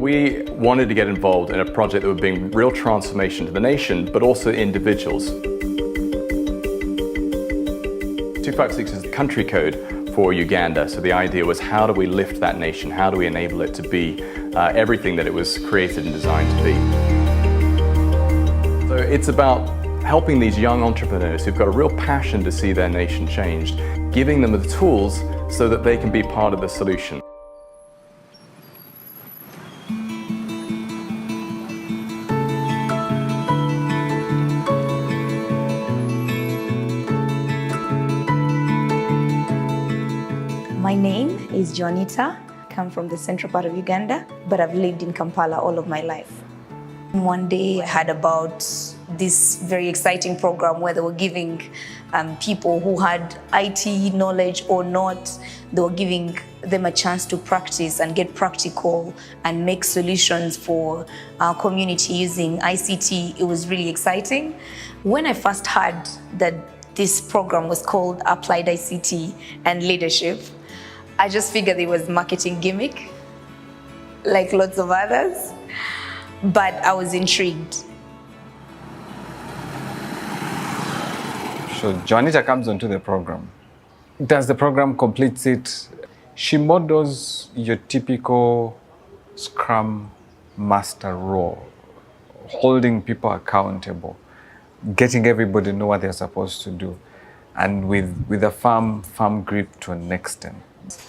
We wanted to get involved in a project that would bring real transformation to the nation, but also individuals. 256 is the country code for Uganda, so the idea was, how do we lift that nation? How do we enable it to be everything that it was created and designed to be? So it's about helping these young entrepreneurs who've got a real passion to see their nation changed, giving them the tools so that they can be part of the solution. My name is Jonita. I come from the central part of Uganda, but I've lived in Kampala all of my life. One day I heard about this very exciting program where they were giving people who had IT knowledge or not, they were giving them a chance to practice and get practical and make solutions for our community using ICT. It was really exciting. When I first heard that this program was called Applied ICT and Leadership, I just figured it was a marketing gimmick, like lots of others, but I was intrigued. So Juanita comes onto the program. As the program completes it, she models your typical Scrum Master role, holding people accountable, getting everybody to know what they're supposed to do, and with a firm grip to an extent.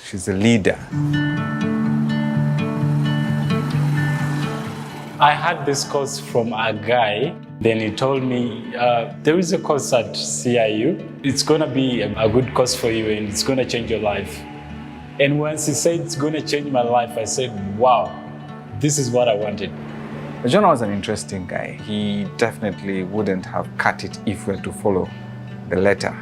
She's a leader. I had this course from a guy. Then he told me, there is a course at CIU. It's going to be a good course for you and it's going to change your life. And once he said it's going to change my life, I said, wow, this is what I wanted. John was an interesting guy. He definitely wouldn't have cut it if we were to follow the letter.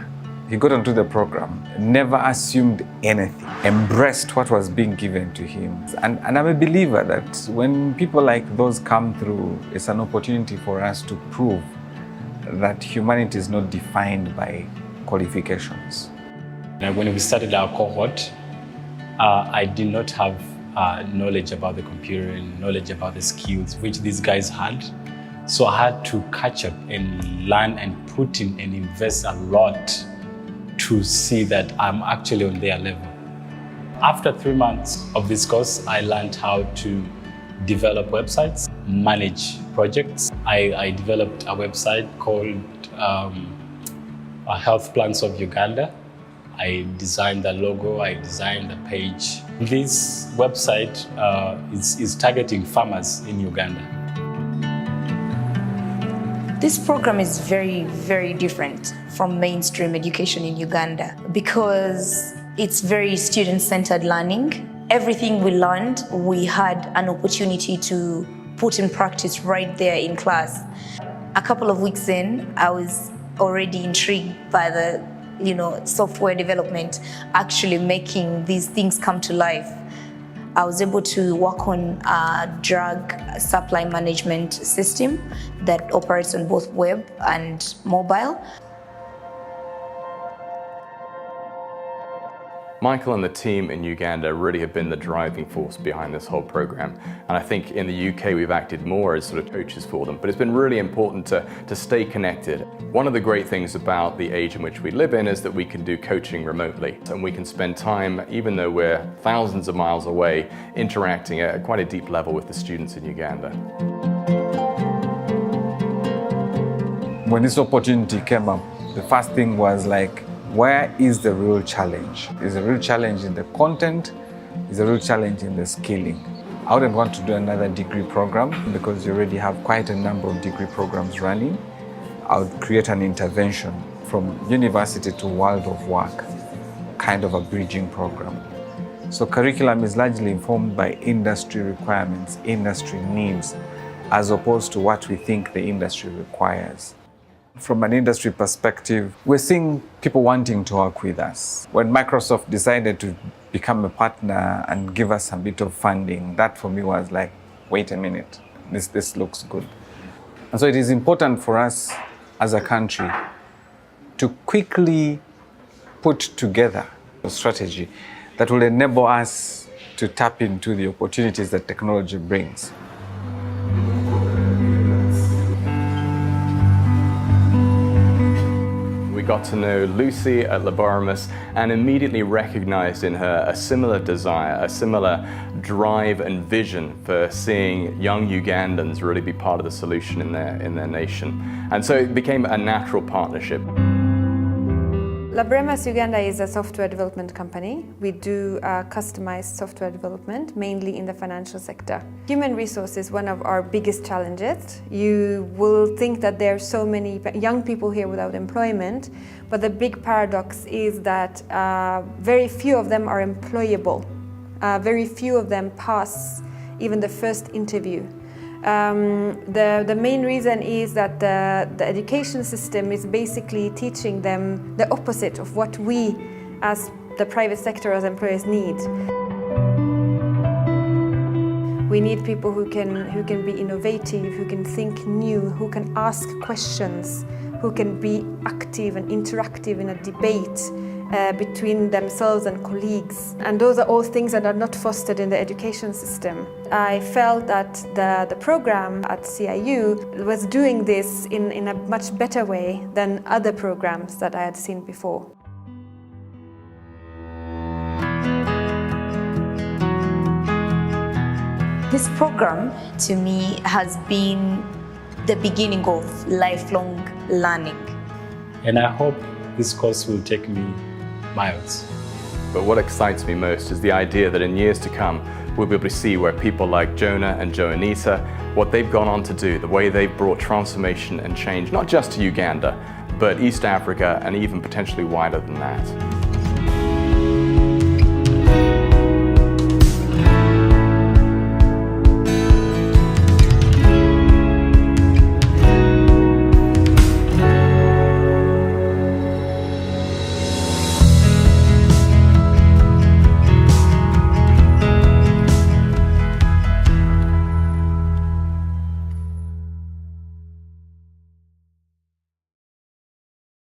He got onto the program, never assumed anything, embraced what was being given to him. And I'm a believer that when people like those come through, it's an opportunity for us to prove that humanity is not defined by qualifications. When we started our cohort, I did not have knowledge about the computer and knowledge about the skills which these guys had. So I had to catch up and learn and put in and invest a lot to see that I'm actually on their level. After 3 months of this course, I learned how to develop websites, manage projects. I developed a website called Health Plans of Uganda. I designed the logo, I designed the page. This website is targeting farmers in Uganda. This program is very, very different from mainstream education in Uganda because it's very student-centered learning. Everything we learned, we had an opportunity to put in practice right there in class. A couple of weeks in, I was already intrigued by the software development, actually making these things come to life. I was able to work on a drug supply management system that operates on both web and mobile. Michael and the team in Uganda really have been the driving force behind this whole program. And I think in the UK we've acted more as sort of coaches for them, but it's been really important to stay connected. One of the great things about the age in which we live in is that we can do coaching remotely, and we can spend time, even though we're thousands of miles away, interacting at quite a deep level with the students in Uganda. When this opportunity came up, the first thing was like, where is the real challenge? Is the real challenge in the content? Is the real challenge in the skilling? I wouldn't want to do another degree program because you already have quite a number of degree programs running. I would create an intervention from university to world of work, kind of a bridging program. So curriculum is largely informed by industry requirements, industry needs, as opposed to what we think the industry requires. From an industry perspective, we're seeing people wanting to work with us. When Microsoft decided to become a partner and give us a bit of funding, that for me was like, wait a minute, this looks good. And so it is important for us as a country to quickly put together a strategy that will enable us to tap into the opportunities that technology brings. We got to know Lucy at Laboramus and immediately recognized in her a similar desire, a similar drive and vision for seeing young Ugandans really be part of the solution in their nation. And so it became a natural partnership. Laboramus Uganda is a software development company. We do customized software development, mainly in the financial sector. Human resource is one of our biggest challenges. You will think that there are so many young people here without employment, but the big paradox is that very few of them are employable. Very few of them pass even the first interview. The main reason is that the education system is basically teaching them the opposite of what we as the private sector as employers need. We need people who can be innovative, who can think new, who can ask questions, who can be active and interactive in a debate between themselves and colleagues. And those are all things that are not fostered in the education system. I felt that the program at CIU was doing this in a much better way than other programs that I had seen before. This program, to me, has been the beginning of lifelong learning. And I hope this course will take me miles. But what excites me most is the idea that in years to come, we'll be able to see where people like Jonah and Joanita, what they've gone on to do, the way they've brought transformation and change, not just to Uganda, but East Africa and even potentially wider than that.